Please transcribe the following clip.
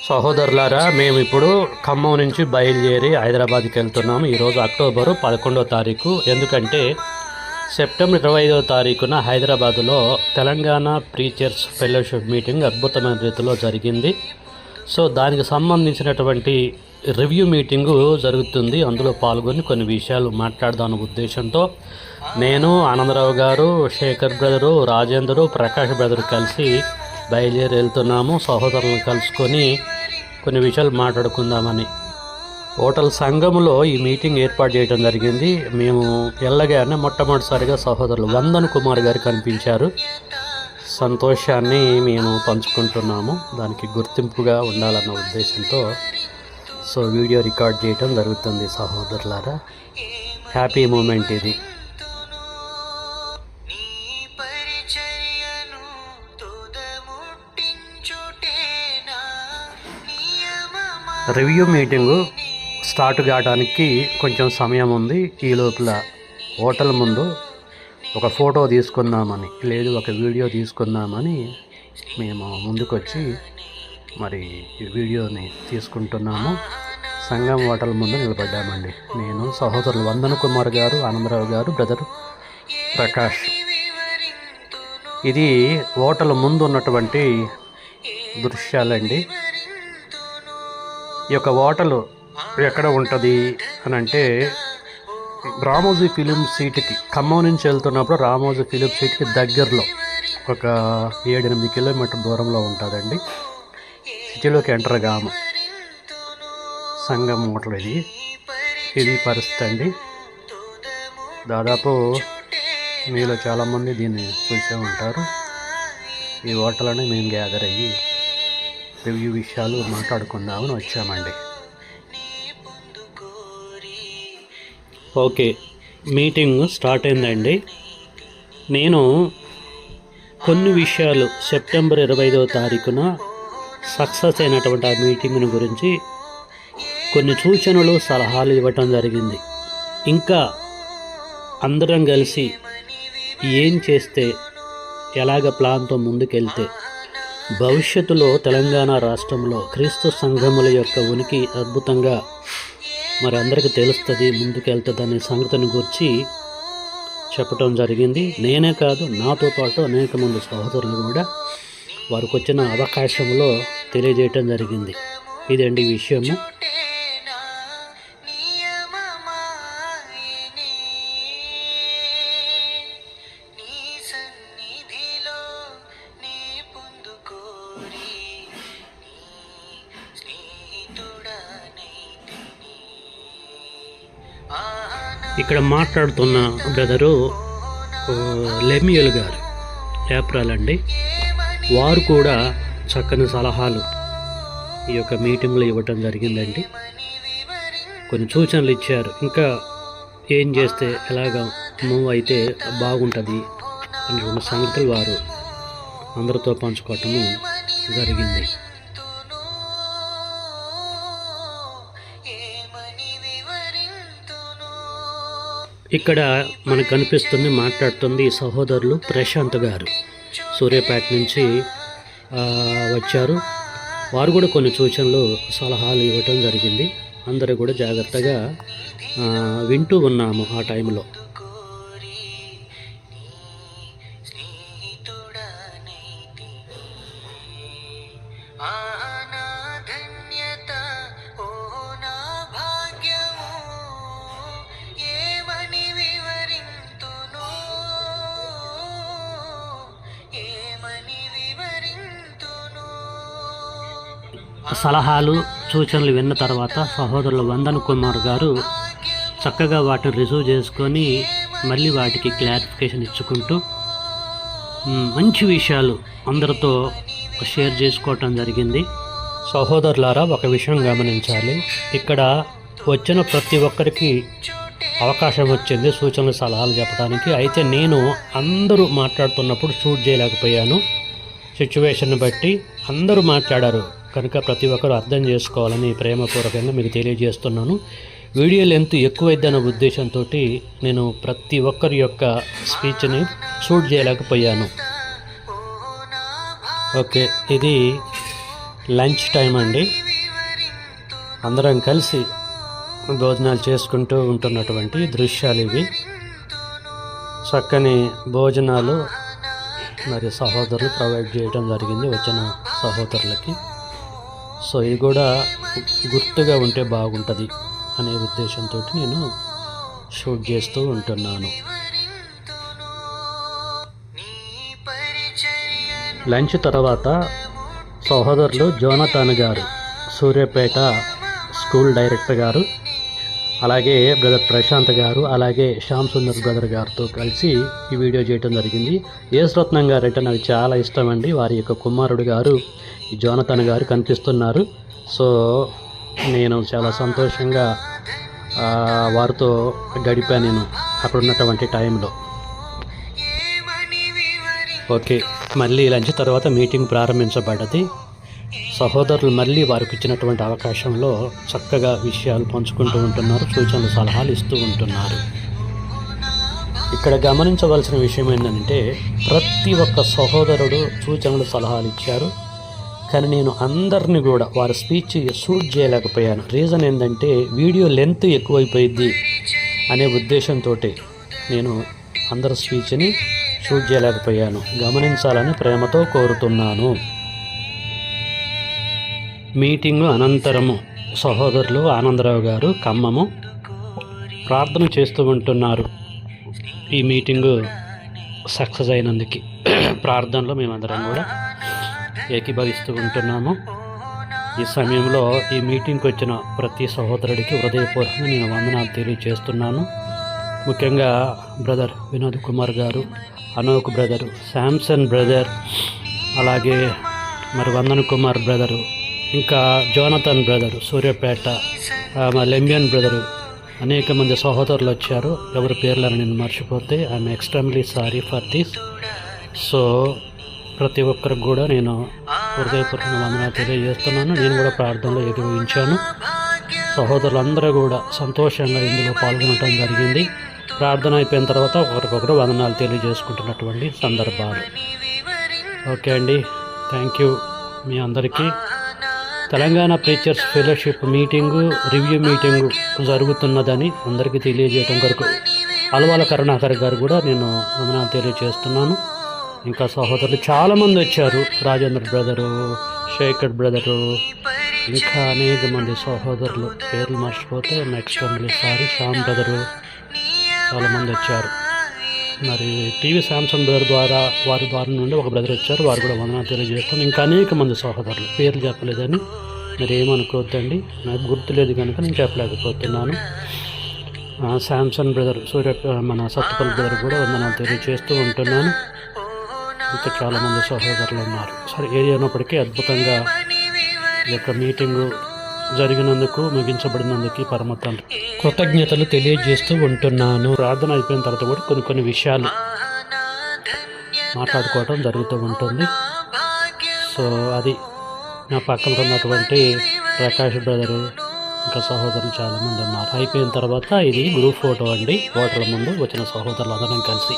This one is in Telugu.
సహోదరులారా, మేము ఇప్పుడు ఖమ్మం నుంచి బయలుదేరి హైదరాబాద్కి వెళ్తున్నాము. ఈరోజు అక్టోబరు 11వ తారీఖు. ఎందుకంటే సెప్టెంబర్ 25వ తారీఖున హైదరాబాదులో తెలంగాణ ప్రీచర్స్ ఫెలోషిప్ మీటింగ్ అద్భుతమైన రీతిలో జరిగింది. సో దానికి సంబంధించినటువంటి రివ్యూ మీటింగు జరుగుతుంది. అందులో పాల్గొని కొన్ని విషయాలు మాట్లాడదాం ఉద్దేశంతో నేను, ఆనందరావు గారు, శేఖర్ బ్రదరు, రాజేందరు, ప్రకాష్ బ్రదరు కలిసి బయలుదేరి వెళ్తున్నాము. సహోదరులను కలుసుకొని కొన్ని విషయాలు మాట్లాడుకుందామని హోటల్ సంఘంలో ఈ మీటింగ్ ఏర్పాటు చేయడం జరిగింది. మేము వెళ్ళగానే మొట్టమొదటిసారిగా సహోదరులు వందన్ కుమార్ గారు కనిపించారు. సంతోషాన్ని మేము పంచుకుంటున్నాము. దానికి గుర్తింపుగా ఉండాలన్న ఉద్దేశంతో సో వీడియో రికార్డ్ చేయడం జరుగుతుంది. సహోదరులారా, హ్యాపీ మూమెంట్ ఇది. రివ్యూ మీటింగు స్టార్ట్ కావడానికి కొంచెం సమయం ఉంది. ఈ లోపల హోటల్ ముందు ఒక ఫోటో తీసుకుందామని, లేదు ఒక వీడియో తీసుకుందామని మేము ముందుకొచ్చి మరి ఈ వీడియోని తీసుకుంటున్నాము. సంఘం హోటల్ ముందు నిలబడ్డామండి. నేను, సహోదరులు వందన్ కుమార్ గారు, ఆనందరావు గారు, బ్రదర్ ప్రకాష్. ఇది హోటల్ ముందు ఉన్నటువంటి దృశ్యాలండి. ఈ యొక్క హోటల్ ఎక్కడ ఉంటుంది అని అంటే రామోజీ ఫిలిం సిటీకి, ఖమ్మం నుంచి వెళ్తున్నప్పుడు రామోజీ ఫిలిం సిటీకి దగ్గరలో ఒక 7-8 కిలోమీటర్ దూరంలో ఉంటుందండి. సిటీలోకి ఎంటర్ కాము. సంఘం హోటల్ ఇది పరిస్థితి అండి. దాదాపు మీలో చాలామంది దీన్ని చూసే ఉంటారు. ఈ హోటల్ని మేము గ్యాదర్ అయ్యి రివ్యూ విషయాలు మాట్లాడుకుందామని వచ్చామండి. ఓకే, మీటింగ్ స్టార్ట్ అయిందండి. నేను కొన్ని విషయాలు సెప్టెంబర్ 25వ తారీఖున సక్సెస్ అయినటువంటి ఆ మీటింగ్ని గురించి కొన్ని సూచనలు, సలహాలు ఇవ్వటం జరిగింది. ఇంకా అందరం కలిసి ఏం చేస్తే, ఎలాగ ప్లాన్తో ముందుకెళ్తే భవిష్యత్తులో తెలంగాణ రాష్ట్రంలో క్రీస్తు సంఘముల యొక్క ఉనికి అద్భుతంగా మరి అందరికీ తెలుస్తుంది, ముందుకెళ్తుంది అనే సంగతిని గురించి చెప్పటం జరిగింది. నేనే కాదు, నాతో పాటు అనేక మంది సహోదరులు కూడా వారికి వచ్చిన అవకాశంలో తెలియజేయటం జరిగింది. ఇదండి విషయము. ఇక్కడ మాట్లాడుతున్న బ్రదరు లెమ్యూల్ గారు, ఏప్రిల్ అండి. వారు కూడా చక్కని సలహాలు ఈ యొక్క మీటింగ్లో ఇవ్వటం జరిగిందండి. కొన్ని సూచనలు ఇచ్చారు. ఇంకా ఏం చేస్తే ఎలాగ మూవ్ అయితే బాగుంటుంది అనే సంగతులు వారు అందరితో పంచుకోవటము జరిగింది. ఇక్కడ మనకు కనిపిస్తుంది, మాట్లాడుతుంది సహోదరులు ప్రశాంత్ గారు, సూర్యాపేట నుంచి వచ్చారు. వారు కూడా కొన్ని సూచనలు, సలహాలు ఇవ్వటం జరిగింది. అందరూ కూడా జాగ్రత్తగా వింటూ ఉన్నాము ఆ టైంలో. సలహాలు, సూచనలు విన్న తర్వాత సహోదరులు వందన్ కుమార్ గారు చక్కగా వాటిని రిసీవ్ చేసుకొని మళ్ళీ వాటికి క్లారిఫికేషన్ ఇచ్చుకుంటూ మంచి విషయాలు అందరితో షేర్ చేసుకోవటం జరిగింది. సహోదరులారా, ఒక విషయం గమనించాలి. ఇక్కడ వచ్చిన ప్రతి ఒక్కరికి అవకాశం వచ్చింది సూచనలు, సలహాలు చెప్పడానికి. అయితే నేను అందరూ మాట్లాడుతున్నప్పుడు షూట్ చేయలేకపోయాను. సిచ్యువేషన్ బట్టి అందరూ మాట్లాడారు కనుక ప్రతి ఒక్కరు అర్థం చేసుకోవాలని ప్రేమపూర్వకంగా మీకు తెలియజేస్తున్నాను. వీడియో లెంత్ ఎక్కువైద్దన్న ఉద్దేశంతో నేను ప్రతి ఒక్కరి యొక్క స్పీచ్ని షూట్ చేయలేకపోయాను. ఓకే, ఇది లంచ్ టైం అండి. అందరం కలిసి భోజనాలు చేసుకుంటూ ఉంటున్నటువంటి దృశ్యాలు ఇవి. చక్కని భోజనాలు మరి సహోదరులు ప్రొవైడ్ చేయడం జరిగింది వచ్చిన సహోదరులకి. సో ఇది కూడా గుర్తుగా ఉంటే బాగుంటుంది అనే ఉద్దేశంతో నేను షూట్ చేస్తూ ఉంటున్నాను. లంచ్ తర్వాత సహోదరులు జోనతాన్ గారు, సూర్యాపేట స్కూల్ డైరెక్టర్ గారు, అలాగే బ్రదర్ ప్రశాంత్ గారు, అలాగే శ్యామ్ సుందర్ బ్రదర్ గారితో కలిసి ఈ వీడియో చేయడం జరిగింది. యేసురత్నం గారు అంటే నాకు చాలా ఇష్టం అండి. వారి యొక్క కుమారుడు గారు ఈ జోనతాన్ గారు కనిపిస్తున్నారు. సో నేను చాలా సంతోషంగా వారితో గడిపాను నేను అక్కడ ఉన్నటువంటి టైంలో. ఓకే, మళ్ళీ లంచ్ తర్వాత మీటింగ్ ప్రారంభించబడ్డది. సహోదరులు మళ్ళీ వారికి ఇచ్చినటువంటి అవకాశంలో చక్కగా విషయాలు పంచుకుంటూ ఉంటున్నారు, సూచనలు సలహాలు ఇస్తూ ఉంటున్నారు. ఇక్కడ గమనించవలసిన విషయం ఏంటంటే ప్రతి ఒక్క సహోదరుడు సూచనలు సలహాలు ఇచ్చారు. కానీ నేను అందరినీ కూడా వారి స్పీచ్ షూట్ చేయలేకపోయాను. రీజన్ ఏంటంటే వీడియో లెంత్ ఎక్కువైపోయింది అనే ఉద్దేశంతో నేను అందరి స్పీచ్ని షూట్ చేయలేకపోయాను. గమనించాలని ప్రేమతో కోరుతున్నాను. మీటింగు అనంతరము సహోదరులు ఆనందరావు గారు ఖమ్మము ప్రార్థన చేస్తూ ఉంటున్నారు. ఈ మీటింగు సక్సెస్ అయినందుకు ప్రార్థనలో మేమందరం కూడా ఏకీభవిస్తూ ఉంటున్నాము. ఈ సమయంలో ఈ మీటింగ్కి వచ్చిన ప్రతి సహోదరుడికి హృదయపూర్వకంగా నేను వందనాలు తెలియజేస్తున్నాను. ముఖ్యంగా బ్రదర్ వినోద్ కుమార్ గారు, అనోక్ బ్రదరు, శాంసన్ బ్రదర్, అలాగే మరి వందన్ కుమార్ బ్రదరు, ఇంకా జోనతాన్ బ్రదరు సూర్యాపేట, లెంబియన్ బ్రదరు, అనేక మంది సహోదరులు వచ్చారు. ఎవరి పేర్లను నేను మర్చిపోతే I'm extremely sorry for this. So ప్రతి ఒక్కరికి కూడా నేను హృదయపూర్వక వందనాలు తెలియజేస్తున్నాను. నేను కూడా ప్రార్థనలో ఏకీభవించాను. సహోదరులందరూ కూడా సంతోషంగా ఇందులో పాల్గొనడం జరిగింది. ప్రార్థన అయిపోయిన తర్వాత ఒకరికొకరు వందనాలు తెలియజేసుకుంటున్నటువంటి సందర్భాలు. ఓకే అండి, థ్యాంక్ యూ మీ అందరికీ. Telangana preachers fellowship meeting, review meeting జరుగుతున్నదని అందరికీ తెలియజేయడం కొరకు అలవాల కరుణాకర్ గారు కూడా నేను వందనాలు తెలియజేస్తున్నాను. ఇంకా సహోదరులు చాలామంది వచ్చారు. రాజేంద్ర బ్రదరు, శేఖర్ బ్రదరు, ఇంకా అనేక మంది సహోదరులు పేర్లు మర్చిపోతే నెక్స్ట్ సారీ శ్యామ్ బ్రదరు చాలామంది వచ్చారు. మరి టీవీ శాంసంగ్ బ్రదర్ వారి ద్వారా నుండి ఒక బ్రదర్ వచ్చారు, వారు కూడా వందనాలు తెలియజేస్తాను. ఇంకా అనేక మంది సహోదరులు పేర్లు చెప్పలేదని మీరు ఏమనుకోవద్దండి, నాకు గుర్తులేదు కనుక నేను చెప్పలేకపోతున్నాను. శాంసంగ్ బ్రదర్, మన సత్తుపల్లి బ్రదర్ కూడా వందనాలు తెలియజేస్తూ ఉంటున్నాను. ఇంకా చాలామంది సహోదరులు ఉన్నారు. సరే, ఏది అయినప్పటికీ అద్భుతంగా ఈ యొక్క మీటింగు జరిగినందుకు, ముగించబడినందుకు పరమ తండ్రి కృతజ్ఞతలు తెలియజేస్తూ ఉంటున్నాను. ప్రార్థన అయిపోయిన తర్వాత కూడా కొన్ని విషయాలు మాట్లాడుకోవటం జరుగుతూ ఉంటుంది. సో అది నా పక్కన ఉన్నటువంటి ప్రకాష్ బ్రదరు, ఇంకా సహోదరులు చాలామంది ఉన్నారు. అయిపోయిన తర్వాత ఇది గ్రూప్ ఫోటో అండి, ఓటర్ల ముందు వచ్చిన సహోదరులు అందరం కలిసి.